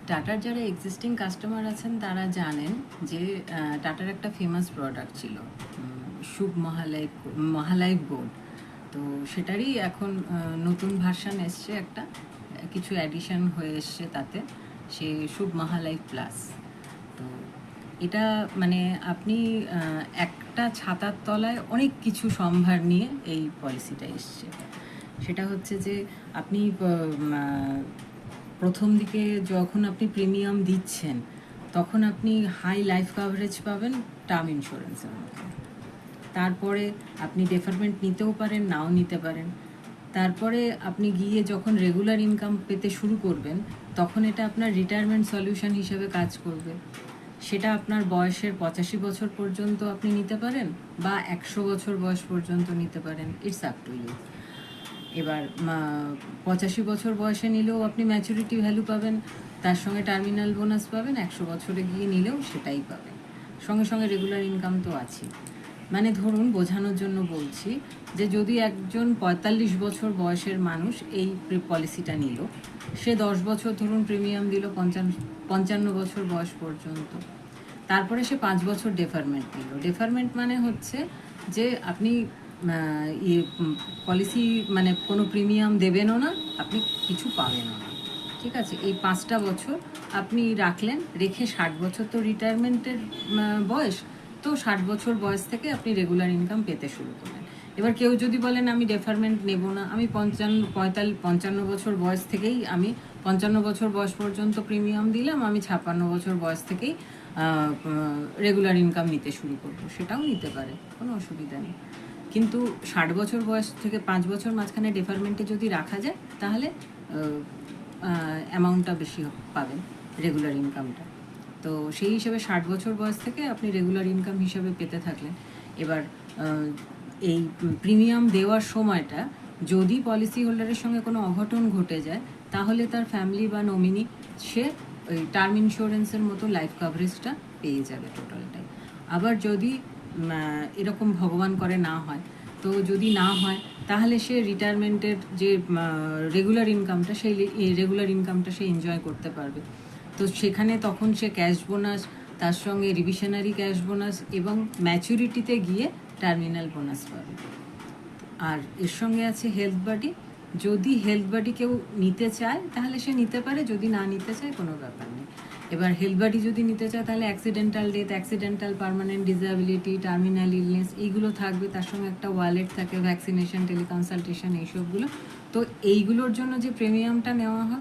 টাটার যারা existing customer আছেন তারা জানেন যে টাটার একটা ফেমাস প্রোডাক্ট ছিল শুভ মহালাইফ বোর্ড। তো সেটারই এখন নতুন ভার্সান এসছে, একটা কিছু অ্যাডিশন হয়ে এসছে তাতে, সে শুভ মহালাইফ প্লাস। তো এটা মানে আপনি একটা ছাতার তলায় অনেক কিছু সম্ভার নিয়ে এই পলিসিটা এসছে। সেটা হচ্ছে যে আপনি প্রথম দিকে যখন আপনি প্রিমিয়াম দিচ্ছেন তখন আপনি হাই লাইফ কাভারেজ পাবেন টার্ম ইন্স্যুরেন্সের মধ্যে। তারপরে আপনি ডেফারমেন্ট নিতেও পারেন, নাও নিতে পারেন। তারপরে আপনি গিয়ে যখন রেগুলার ইনকাম পেতে শুরু করবেন তখন এটা আপনার রিটায়ারমেন্ট সলিউশন হিসেবে কাজ করবে। সেটা আপনার বয়সের 85 বছর পর্যন্ত আপনি নিতে পারেন বা 100 বছর বয়স পর্যন্ত নিতে পারেন, ইটস আপ টু ইউ। এবার 85 বছর বয়সে নিলেও আপনি ম্যাচুরিটি ভ্যালু পাবেন, তার সঙ্গে টার্মিনাল বোনাস পাবেন, 100 বছরে গিয়ে নিলেও সেটাই পাবেন, সঙ্গে সঙ্গে রেগুলার ইনকাম তো আছে। মানে ধরুন বোঝানোর জন্য বলছি যে যদি একজন 45 বছর বয়সের মানুষ এই পলিসিটা নিল, সে 10 বছর ধরুন প্রিমিয়াম দিল 55 বছর বয়স পর্যন্ত, তারপরে সে 5 বছর ডেফারমেন্ট নিল। ডেফারমেন্ট মানে হচ্ছে যে আপনি পলিসি মানে কোনো প্রিমিয়াম দেবেনও না, আপনি কিছু পাবেনও না, ঠিক আছে। এই 5টা বছর আপনি রাখলেন, রেখে 60 বছর তো রিটায়ারমেন্টের বয়স, তো 60 বছর বয়স থেকে আপনি রেগুলার ইনকাম পেতে শুরু করলেন। এবার কেউ যদি বলেন আমি ডেফারমেন্ট নেব না, আমি 55 বছর বয়স থেকেই, আমি 55 বছর বয়স পর্যন্ত প্রিমিয়াম দিলাম, আমি 56 বছর বয়স থেকেই রেগুলার ইনকাম নিতে শুরু করবো, সেটাও নিতে পারে, কোনো অসুবিধা নেই। কিন্তু 60 বছর বয়স থেকে 5 বছর মাঝখানে ডেফারমেন্টে যদি রাখা যায় তাহলে অ্যামাউন্টটা বেশি পাবেন, রেগুলার ইনকামটা। তো সেই হিসেবে 60 বছর বয়স থেকে আপনি রেগুলার ইনকাম হিসেবে পেতে থাকলেন। এবার এই প্রিমিয়াম দেওয়ার সময়টা যদি পলিসি হোল্ডারের সঙ্গে কোনো অঘটন ঘটে যায় তাহলে তার ফ্যামিলি বা নমিনি সে ওই টার্ম ইন্স্যুরেন্সের মতো লাইফ কাভারেজটা পেয়ে যাবে টোটালটাই। আবার যদি এরকম ভগবান করে না হয়, তো যদি না হয় তাহলে সে রিটায়ারমেন্টের যে রেগুলার ইনকামটা, সেই রেগুলার ইনকামটা সে এনজয় করতে পারবে। তো সেখানে তখন সে ক্যাশ বোনাস, তার সঙ্গে রিভিশনারি ক্যাশ বোনাস এবং ম্যাচুরিটিতে গিয়ে টার্মিনাল বোনাস পাবে। আর এর সঙ্গে আছে হেলথ বাডি। যদি হেলথ বাডি কেউ নিতে চায় তাহলে সে নিতে পারে, যদি না নিতে চায় কোনো ব্যাপার নেই। এবার হেলথ বাডি যদি নিতে চায় তাহলে accidental death, accidental permanent disability, terminal illness এইগুলো থাকবে, তার সঙ্গে একটা ওয়ালেট থাকে, ভ্যাকসিনেশন, টেলিকনসালটেশন, এইসবগুলো। তো এইগুলোর জন্য যে প্রিমিয়ামটা নেওয়া হয়